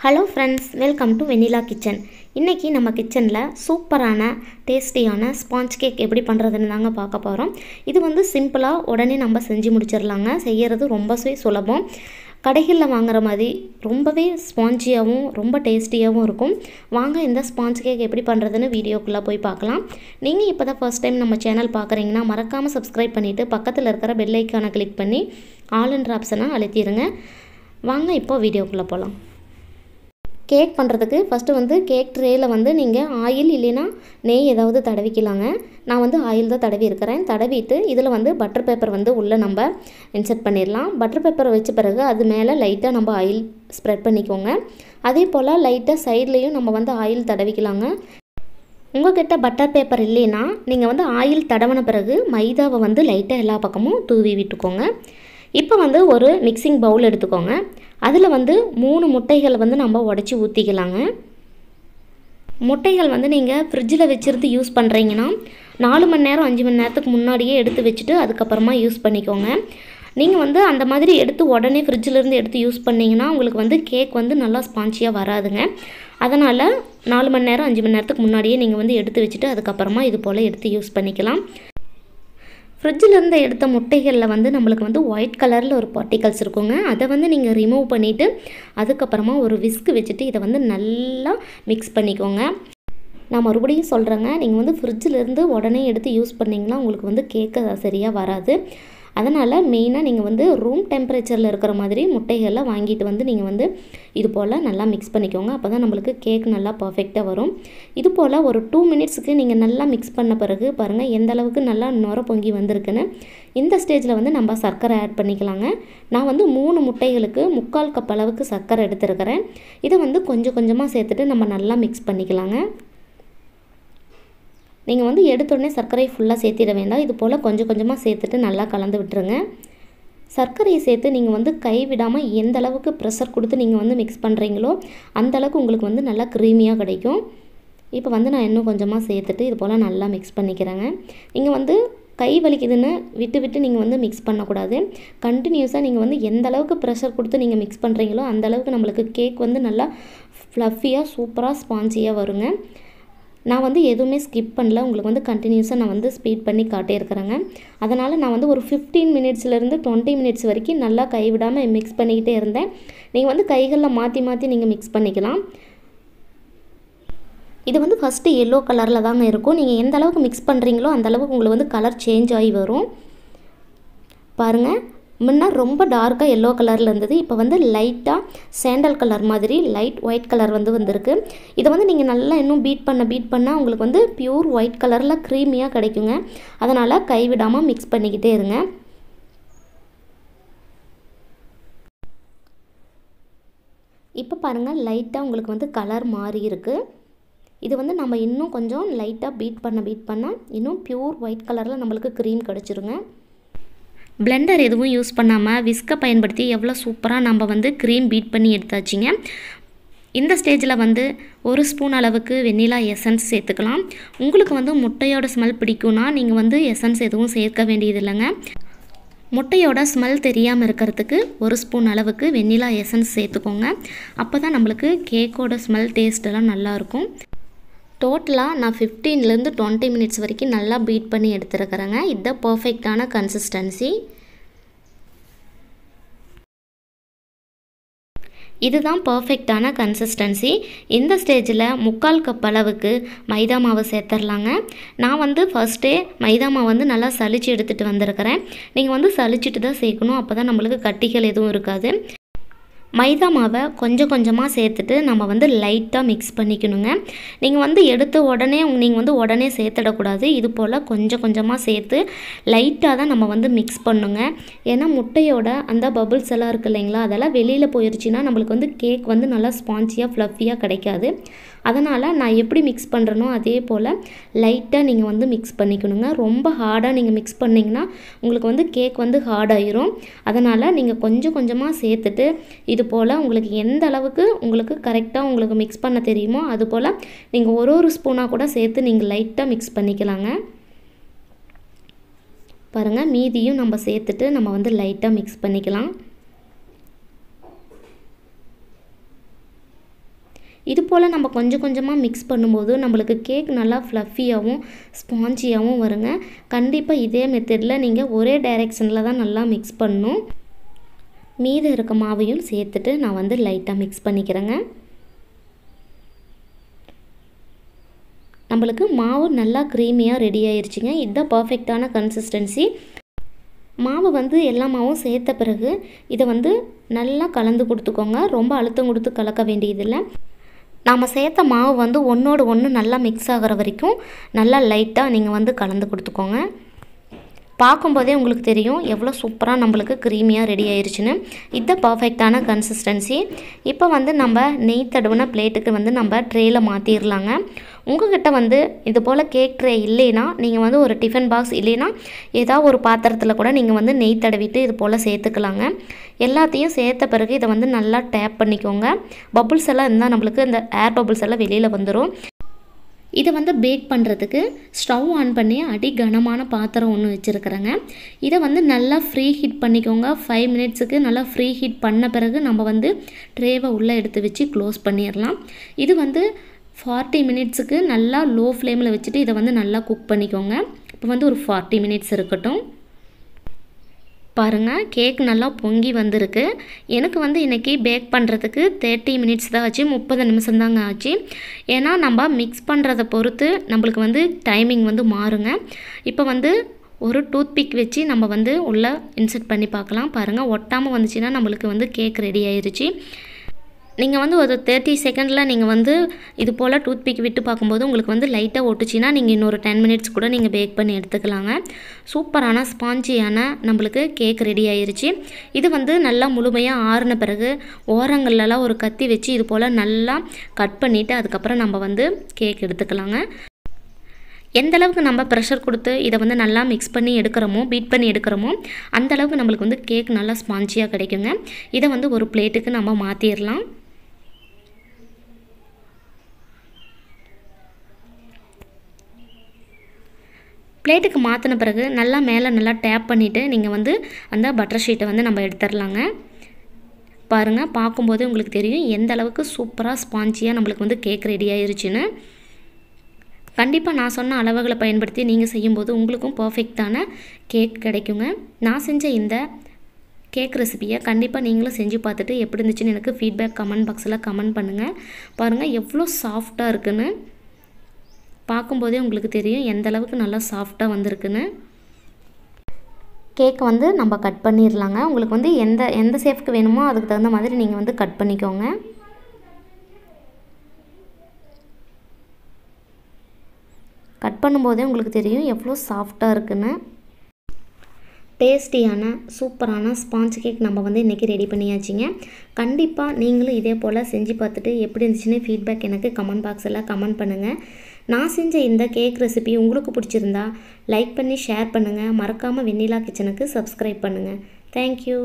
Hello friends, welcome to Vennila kitchen. இன்றைக்கி நம்ம கிச்சனில் சூப்பரான டேஸ்டியான ஸ்பாஞ்ச் கேக் எப்படி பண்ணுறதுன்னு தாங்க பார்க்க போகிறோம். இது வந்து சிம்பிளாக உடனே நம்ம செஞ்சு முடிச்சிடலாங்க. செய்கிறது ரொம்பவே சுலபம். கடைகளில் வாங்குற மாதிரி ரொம்பவே ஸ்பாஞ்சியாகவும் ரொம்ப டேஸ்டியாகவும் இருக்கும். வாங்க இந்த ஸ்பாஞ்ச் கேக் எப்படி பண்ணுறதுன்னு வீடியோக்குள்ளே போய் பார்க்கலாம். நீங்கள் இப்போ தான் ஃபர்ஸ்ட் டைம் நம்ம சேனல் பார்க்குறீங்கன்னா மறக்காமல் சப்ஸ்கிரைப் பண்ணிவிட்டு பக்கத்தில் இருக்கிற பெல் ஐக்கானை கிளிக் பண்ணி ஆல்ன்ற ஆப்ஷனை அழுத்திடுங்க. வாங்க இப்போ வீடியோக்குள்ளே போகலாம். கேக் பண்ணுறதுக்கு ஃபஸ்ட்டு வந்து கேக் ட்ரேயில் வந்து நீங்கள் ஆயில் இல்லைன்னா நெய் ஏதாவது தடவிக்கலாங்க. நான் வந்து ஆயில் தான் தடவி இருக்கிறேன். தடவிட்டு இதில் வந்து பட்டர் பேப்பர் வந்து உள்ளே நம்ம இன்சர்ட் பண்ணிடலாம். பட்டர் பேப்பரை வச்ச பிறகு அது மேலே லைட்டாக நம்ம ஆயில் ஸ்ப்ரெட் பண்ணிக்கோங்க. அதே போல் லைட்டாக சைட்லேயும் நம்ம வந்து ஆயில் தடவிக்கலாங்க. உங்கள்கிட்ட பட்டர் பேப்பர் இல்லைன்னா நீங்கள் வந்து ஆயில் தடவின பிறகு மைதாவை வந்து லைட்டாக எல்லா பக்கமும் தூவி விட்டுக்கோங்க. இப்போ வந்து ஒரு மிக்சிங் பவுல் எடுத்துக்கோங்க. அதில் வந்து 3 முட்டைகள் வந்து நம்ம உடச்சி ஊற்றிக்கலாங்க. முட்டைகள் வந்து நீங்கள் ஃப்ரிட்ஜில் வச்சுருந்து யூஸ் பண்ணுறீங்கன்னா 4 மணி நேரம் 5 மணி நேரத்துக்கு முன்னாடியே எடுத்து வச்சுட்டு அதுக்கப்புறமா யூஸ் பண்ணிக்கோங்க. நீங்கள் வந்து அந்த மாதிரி எடுத்து உடனே ஃப்ரிட்ஜிலேருந்து எடுத்து யூஸ் பண்ணிங்கன்னா உங்களுக்கு வந்து கேக் வந்து நல்லா ஸ்பான்ச்சியாக வராதுங்க. அதனால் 4 மணி நேரம் 5 மணி நேரத்துக்கு முன்னாடியே நீங்கள் வந்து எடுத்து வச்சுட்டு அதுக்கப்புறமா இது போல் எடுத்து யூஸ் பண்ணிக்கலாம். ஃப்ரிட்ஜிலேருந்து எடுத்த முட்டைகளில் வந்து நம்மளுக்கு வந்து ஒயிட் கலரில் ஒரு பார்ட்டிகல்ஸ் இருக்குங்க. அதை வந்து நீங்கள் ரிமூவ் பண்ணிவிட்டு அதுக்கப்புறமா ஒரு விஸ்க் வச்சுட்டு இதை வந்து நல்லா மிக்ஸ் பண்ணிக்கோங்க. நான் மறுபடியும் சொல்கிறேங்க, நீங்கள் வந்து ஃப்ரிட்ஜிலேருந்து உடனே எடுத்து யூஸ் பண்ணிங்கன்னா உங்களுக்கு வந்து கேக்கு சரியாக வராது. அதனால் மெயினாக நீங்கள் வந்து ரூம் டெம்பரேச்சரில் இருக்கிற மாதிரி முட்டைகளில் வாங்கிட்டு வந்து நீங்கள் வந்து இது போல் நல்லா மிக்ஸ் பண்ணிக்கோங்க. அப்போ தான் நம்மளுக்கு கேக் நல்லா பர்ஃபெக்டாக வரும். இது போல் ஒரு 2 மினிட்ஸுக்கு நீங்கள் நல்லா மிக்ஸ் பண்ண பிறகு பாருங்கள் எந்த அளவுக்கு நல்லா நுர பொங்கி வந்திருக்குன்னு. இந்த ஸ்டேஜில் வந்து நம்ம சர்க்கரை ஆட் பண்ணிக்கலாங்க. நான் வந்து 3 முட்டைகளுக்கு 3/4 கப் அளவுக்கு சர்க்கரை எடுத்துருக்கிறேன். இதை வந்து கொஞ்சம் கொஞ்சமாக சேர்த்துட்டு நம்ம நல்லா மிக்ஸ் பண்ணிக்கலாங்க. நீங்கள் வந்து எடுத்தோடனே சர்க்கரையை ஃபுல்லாக சேர்த்திட வேண்டாம். இது போல் கொஞ்சம் கொஞ்சமாக சேர்த்துட்டு நல்லா கலந்து விட்டுருங்க. சர்க்கரையை சேர்த்து நீங்கள் வந்து கை விடாமல் எந்த அளவுக்கு ப்ரெஷர் கொடுத்து நீங்கள் வந்து மிக்ஸ் பண்ணுறீங்களோ அந்த அளவுக்கு உங்களுக்கு வந்து நல்லா க்ரீமியாக கிடைக்கும். இப்போ வந்து நான் இன்னும் கொஞ்சமாக சேர்த்துட்டு இது போல் நல்லா மிக்ஸ் பண்ணிக்கிறேங்க. நீங்கள் வந்து கை வலிக்குதுன்னு விட்டு நீங்கள் வந்து மிக்ஸ் பண்ணக்கூடாது. கண்டினியூஸாக நீங்கள் வந்து எந்த அளவுக்கு ப்ரெஷர் கொடுத்து நீங்கள் மிக்ஸ் பண்ணுறீங்களோ அந்த அளவுக்கு நம்மளுக்கு கேக் வந்து நல்லா ஃப்ளஃபியாக சூப்பராக ஸ்பான்ச்சியாக வருங்க. நான் வந்து எதுவுமே ஸ்கிப் பண்ணல. உங்களுக்கு வந்து கண்டினியூஸாக நான் வந்து ஸ்பீட் பண்ணி காட்டியிருக்கிறேங்க. அதனால் நான் வந்து ஒரு 15 மினிட்ஸ்லேருந்து 20 மினிட்ஸ் வரைக்கும் நல்லா கைவிடாமல் மிக்ஸ் பண்ணிக்கிட்டே இருந்தேன். நீங்கள் வந்து கைகளில் மாற்றி நீங்கள் மிக்ஸ் பண்ணிக்கலாம். இது வந்து ஃபஸ்ட்டு எல்லோ கலரில் தாங்க இருக்கும். நீங்கள் எந்த அளவுக்கு மிக்ஸ் பண்ணுறீங்களோ அந்த அளவுக்கு உங்களுக்கு வந்து கலர் சேஞ்ச் ஆகி வரும். பாருங்கள், முன்ன ரொம்ப டார்க்காக எல்லோ கலரில் இருந்தது. இப்போ வந்து லைட்டாக சாண்டல் கலர் மாதிரி லைட் ஒயிட் கலர் வந்து வந்திருக்கு. இதை வந்து நீங்கள் நல்லா இன்னும் பீட் பண்ண உங்களுக்கு வந்து பியூர் ஒயிட் கலரில் க்ரீமியாக கிடைக்குங்க. அதனால் கைவிடாமல் மிக்ஸ் பண்ணிக்கிட்டே இருங்க. இப்போ பாருங்கள் லைட்டாக உங்களுக்கு வந்து கலர் மாறி இருக்குது. இது வந்து நம்ம இன்னும் கொஞ்சம் லைட்டாக பீட் பண்ண இன்னும் பியூர் ஒயிட் கலரில் நம்மளுக்கு க்ரீம் கிடச்சிருங்க. பிளெண்டர் எதுவும் யூஸ் பண்ணாமல் விஸ்கை பயன்படுத்தி எவ்வளோ சூப்பராக நம்ம வந்து க்ரீம் பீட் பண்ணி எடுத்தாச்சுங்க. இந்த ஸ்டேஜில் வந்து 1 ஸ்பூன் அளவுக்கு வெண்ணிலா எசன்ஸ் சேர்த்துக்கலாம். உங்களுக்கு வந்து முட்டையோட ஸ்மெல் பிடிக்கும்னா நீங்கள் வந்து எசன்ஸ் எதுவும் சேர்க்க வேண்டியது இல்லைங்க. முட்டையோட ஸ்மெல் தெரியாமல் இருக்கிறதுக்கு 1 ஸ்பூன் அளவுக்கு வெண்ணிலா எசன்ஸ் சேர்த்துக்கோங்க. அப்போ தான் நம்மளுக்கு கேக்கோட ஸ்மெல் டேஸ்ட்டெல்லாம் நல்லாயிருக்கும். டோட்டலாக நான் 15லேருந்து 20 மினிட்ஸ் வரைக்கும் நல்லா பீட் பண்ணி எடுத்துருக்கிறேங்க. இதுதான் பர்ஃபெக்டான கன்சிஸ்டன்சி. இதுதான் பர்ஃபெக்டான கன்சிஸ்டன்சி. இந்த ஸ்டேஜில் 3/4 கப் அளவுக்கு மைதா மாவு சேர்த்துடலாங்க. நான் வந்து ஃபஸ்ட்டே மைதா மாவு வந்து நல்லா சலிச்சு எடுத்துகிட்டு வந்திருக்கிறேன். நீங்கள் வந்து சலிச்சுட்டு தான் சேர்க்கணும். அப்போ தான் நம்மளுக்கு கட்டிகள் எதுவும் இருக்காது. மைதா மாவை கொஞ்சம் கொஞ்சமாக சேர்த்துட்டு நம்ம வந்து லைட்டாக மிக்ஸ் பண்ணிக்கணுங்க. நீங்கள் வந்து எடுத்து உடனே நீங்கள் வந்து உடனே சேர்த்துடக்கூடாது. இது போல் கொஞ்சம் கொஞ்சமாக சேர்த்து லைட்டாக தான் நம்ம வந்து மிக்ஸ் பண்ணுங்க. ஏன்னா முட்டையோட அந்த பபுள்ஸ் எல்லாம் இருக்குது இல்லைங்களா, அதெல்லாம் வெளியில் போயிடுச்சுன்னா நம்மளுக்கு வந்து கேக் வந்து நல்லா ஸ்பான்ச்சியாக ஃப்ளஃபியாக கிடைக்காது. அதனால் நான் எப்படி மிக்ஸ் பண்ணுறனோ அதே போல் லைட்டாக நீங்கள் வந்து மிக்ஸ் பண்ணிக்கணுங்க. ரொம்ப ஹார்டாக நீங்கள் மிக்ஸ் பண்ணிங்கன்னா உங்களுக்கு வந்து கேக் வந்து ஹார்டாயிரும். அதனால் நீங்கள் கொஞ்சம் கொஞ்சமாக சேர்த்துட்டு இது போல் உங்களுக்கு எந்த அளவுக்கு உங்களுக்கு கரெக்டாக உங்களுக்கு மிக்ஸ் பண்ண தெரியுமோ அது போல் நீங்கள் ஒரு ஸ்பூனாக கூட சேர்த்து நீங்கள் லைட்டாக மிக்ஸ் பண்ணிக்கலாங்க. பாருங்கள், மீதியும் நம்ம சேர்த்துட்டு நம்ம வந்து லைட்டாக மிக்ஸ் பண்ணிக்கலாம். இது போல் நம்ம கொஞ்சம் கொஞ்சமாக மிக்ஸ் பண்ணும்போது நம்மளுக்கு கேக் நல்லா ஃப்ளஃபியாகவும் ஸ்பாஞ்சியாகவும் வருங்க. கண்டிப்பாக இதே மெத்தடில் நீங்கள் ஒரே டைரெக்ஷனில் தான் நல்லா மிக்ஸ் பண்ணணும். மீதம் இருக்க மாவையும் சேர்த்துட்டு நான் வந்து லைட்டாக மிக்ஸ் பண்ணிக்கிறேங்க. நம்மளுக்கு மாவு நல்லா க்ரீமியாக ரெடி ஆயிடுச்சுங்க. இதுதான் பர்ஃபெக்டான கன்சிஸ்டன்சி. மாவு வந்து எல்லா மாவும் சேர்த்த பிறகு இதை வந்து நல்லா கலந்து கொடுத்துக்கோங்க. ரொம்ப அழுத்தம் கொடுத்து கலக்க வேண்டியதில்லை. நாம் சேர்த்த மாவு வந்து ஒன்றோடு ஒன்று நல்லா மிக்ஸ் ஆகிற வரைக்கும் நல்லா லைட்டாக நீங்கள் வந்து கலந்து கொடுத்துக்கோங்க. பார்க்கும்போதே உங்களுக்கு தெரியும் எவ்வளோ சூப்பராக நம்மளுக்கு க்ரீமியாக ரெடி ஆயிடுச்சுன்னு. இதுதான் பர்ஃபெக்டான கன்சிஸ்டன்சி. இப்போ வந்து நம்ம நெய் தடவின பிளேட்டுக்கு வந்து நம்ம ட்ரேயில் மாற்றிடலாங்க. உங்கள்கிட்ட வந்து இது போல் கேக் ட்ரே இல்லைன்னா நீங்கள் வந்து ஒரு டிஃபன் பாக்ஸ் இல்லைன்னா ஏதாவது ஒரு பாத்திரத்தில் கூட நீங்கள் வந்து நெய் தடவிட்டு இது போல் சேர்த்துக்கலாங்க. எல்லாத்தையும் சேர்த்த பிறகு இதை வந்து நல்லா டேப் பண்ணிக்கோங்க. பபுள்ஸ் எல்லாம் இருந்தால் நம்மளுக்கு இந்த ஏர் பபுள்ஸ் எல்லாம் வெளியில் வந்துடும். இதை வந்து பேக் பண்ணுறதுக்கு ஸ்டவ் ஆன் பண்ணி அடி கனமான பாத்திரம் ஒன்று வச்சுருக்கிறேங்க. இதை வந்து நல்லா ஃப்ரீ ஹீட் பண்ணிக்கோங்க. 5 மினிட்ஸுக்கு நல்லா ஃப்ரீ ஹீட் பண்ண பிறகு நம்ம வந்து ட்ரேவை உள்ளே எடுத்து வச்சு க்ளோஸ் பண்ணிடலாம். இது வந்து 40 மினிட்ஸுக்கு நல்லா லோ ஃப்ளேமில் வச்சுட்டு இதை வந்து நல்லா குக் பண்ணிக்கோங்க. இப்போ வந்து ஒரு 40 மினிட்ஸ் இருக்கட்டும். பாருங்கள், கேக் நல்லா பொங்கி வந்திருக்கு. எனக்கு வந்து இன்றைக்கி பேக் பண்ணுறதுக்கு 30 மினிட்ஸ் தான் ஆச்சு, 30 நிமிஷம் தாங்க ஆச்சு. ஏன்னா நம்ம மிக்ஸ் பண்ணுறதை பொறுத்து நம்மளுக்கு வந்து டைமிங் வந்து மாறுங்க. இப்போ வந்து ஒரு டூத்பிக் வச்சு நம்ம வந்து உள்ளே இன்சர்ட் பண்ணி பார்க்கலாம். பாருங்கள், ஒட்டாமல் வந்துச்சுன்னா நம்மளுக்கு வந்து கேக் ரெடி ஆயிடுச்சு. நீங்கள் வந்து ஒரு 30 செகண்டில் நீங்கள் வந்து இது போல் டூத்பிக் விட்டு பார்க்கும்போது உங்களுக்கு வந்து லைட்டாக ஒட்டுச்சின்னா நீங்கள் இன்னொரு 10 மினிட்ஸ் கூட நீங்கள் பேக் பண்ணி எடுத்துக்கலாங்க. சூப்பரான ஸ்பாஞ்சியான நம்மளுக்கு கேக் ரெடி ஆயிடுச்சு. இது வந்து நல்லா முழுமையாக ஆறின பிறகு ஓரங்கள்லாம் ஒரு கத்தி வச்சு இது போல் நல்லா கட் பண்ணிவிட்டு அதுக்கப்புறம் நம்ம வந்து கேக் எடுத்துக்கலாங்க. எந்த அளவுக்கு நம்ம ப்ரெஷர் கொடுத்து இதை வந்து நல்லா மிக்ஸ் பண்ணி எடுக்கிறோமோ, பீட் பண்ணி எடுக்கிறோமோ, அந்தளவுக்கு நம்மளுக்கு வந்து கேக் நல்லா ஸ்பாஞ்சியாக கிடைக்குங்க. இதை வந்து ஒரு பிளேட்டுக்கு நம்ம மாற்றிடலாம். பிளேட்டுக்கு மாற்றின பிறகு நல்லா மேலே நல்லா டேப் பண்ணிவிட்டு நீங்கள் வந்து அந்த பட்டர் ஷீட்டை வந்து நம்ம எடுத்துடலாங்க. பாருங்கள், பார்க்கும்போது உங்களுக்கு தெரியும் எந்த அளவுக்கு சூப்பராக ஸ்பாஞ்சியாக நம்மளுக்கு வந்து கேக் ரெடி ஆயிருச்சுன்னு. கண்டிப்பாக நான் சொன்ன அளவுகளை பயன்படுத்தி நீங்கள் செய்யும்போது உங்களுக்கும் பர்ஃபெக்டான கேக் கிடைக்குங்க. நான் செஞ்ச இந்த கேக் ரெசிபியை கண்டிப்பாக நீங்களும் செஞ்சு பார்த்துட்டு எப்படி இருந்துச்சுன்னு எனக்கு ஃபீட்பேக் கமெண்ட் பாக்ஸில் கமெண்ட் பண்ணுங்கள். பாருங்கள் எவ்வளோ சாஃப்டாக இருக்குன்னு. பார்க்கும்போதே உங்களுக்கு தெரியும் எந்த அளவுக்கு நல்லா சாஃப்டாக வந்திருக்குன்னு. கேக் வந்து நம்ம கட் பண்ணிடலாங்க. உங்களுக்கு வந்து எந்த ஷேப்புக்கு வேணுமோ அதுக்கு தகுந்த மாதிரி நீங்கள் வந்து கட் பண்ணிக்கோங்க. கட் பண்ணும்போதே உங்களுக்கு தெரியும் எவ்வளோ சாஃப்டாக இருக்குன்னு. டேஸ்டியான சூப்பரான ஸ்பாஞ்ச் கேக் நம்ம வந்து இன்றைக்கி ரெடி பண்ணியாச்சுங்க. கண்டிப்பாக நீங்களும் இதே போல் செஞ்சு பார்த்துட்டு எப்படி இருந்துச்சுன்னு ஃபீட்பேக் எனக்கு கமெண்ட் பாக்ஸில் கமெண்ட் பண்ணுங்கள். நான் செஞ்ச இந்த கேக் ரெசிபி உங்களுக்கு பிடிச்சிருந்தா லைக் பண்ணி ஷேர் பண்ணுங்கள். மறக்காமல் வெண்ணிலா கிச்சனுக்கு சப்ஸ்கிரைப் பண்ணுங்கள். தேங்க்யூ.